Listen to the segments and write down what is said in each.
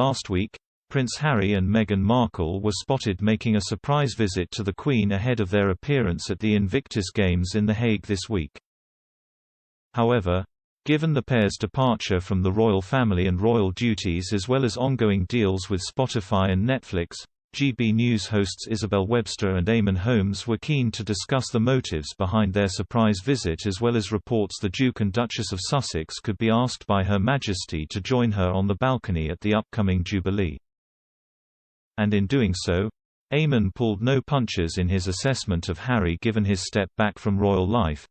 Last week, Prince Harry and Meghan Markle were spotted making a surprise visit to the Queen ahead of their appearance at the Invictus Games in The Hague this week. However, given the pair's departure from the royal family and royal duties as well as ongoing deals with Spotify and Netflix, GB News hosts Isabel Webster and Eamonn Holmes were keen to discuss the motives behind their surprise visit as well as reports the Duke and Duchess of Sussex could be asked by Her Majesty to join her on the balcony at the upcoming Jubilee. And in doing so, Eamonn pulled no punches in his assessment of Harry given his step back from royal life,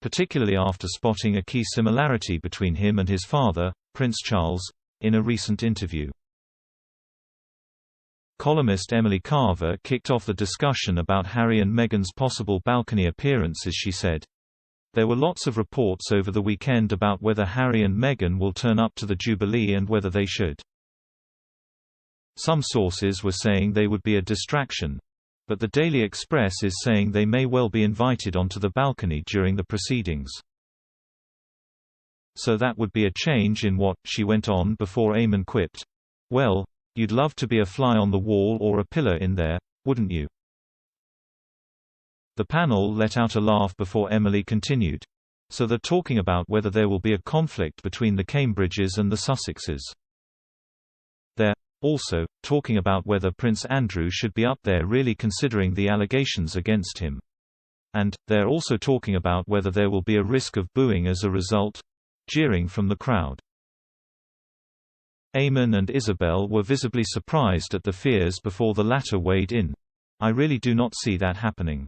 particularly after spotting a key similarity between him and his father, Prince Charles, in a recent interview. Columnist Emily Carver kicked off the discussion about Harry and Meghan's possible balcony appearance as she said, "There were lots of reports over the weekend about whether Harry and Meghan will turn up to the Jubilee and whether they should. Some sources were saying they would be a distraction, but the Daily Express is saying they may well be invited onto the balcony during the proceedings. So that would be a change in what," she went on before Eamonn quipped, "Well, you'd love to be a fly on the wall or a pillar in there, wouldn't you?" The panel let out a laugh before Emily continued, "So they're talking about whether there will be a conflict between the Cambridges and the Sussexes. They're also talking about whether Prince Andrew should be up there really considering the allegations against him. And they're also talking about whether there will be a risk of booing as a result." Jeering from the crowd. Eamonn and Isabel were visibly surprised at the fears before the latter weighed in. "I really do not see that happening.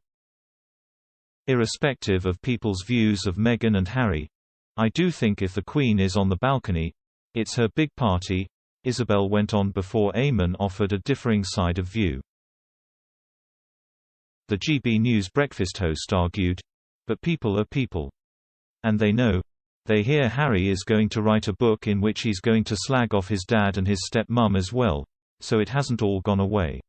Irrespective of people's views of Meghan and Harry, I do think if the Queen is on the balcony, it's her big party," Isabel went on before Eamonn offered a differing side of view. The GB News breakfast host argued, "But people are people. And they know. They hear Harry is going to write a book in which he's going to slag off his dad and his step-mum as well, so it hasn't all gone away.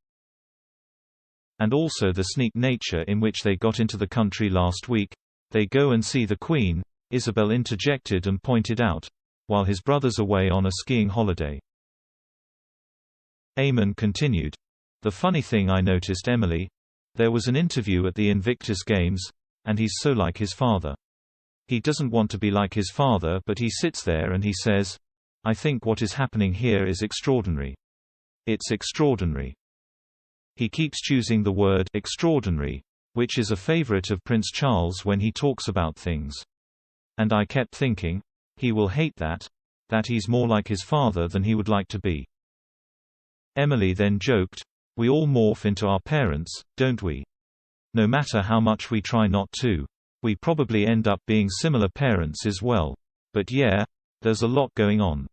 And also the sneak nature in which they got into the country last week. They go and see the Queen," Isabel interjected and pointed out, "while his brother's away on a skiing holiday." Eamonn continued, "The funny thing I noticed, Emily, there was an interview at the Invictus Games, and he's so like his father. He doesn't want to be like his father, but he sits there and he says, 'I think what is happening here is extraordinary. It's extraordinary.' He keeps choosing the word extraordinary, which is a favorite of Prince Charles when he talks about things. And I kept thinking, he will hate that he's more like his father than he would like to be." Emily then joked, "We all morph into our parents, don't we? No matter how much we try not to. We probably end up being similar parents as well. But yeah, there's a lot going on."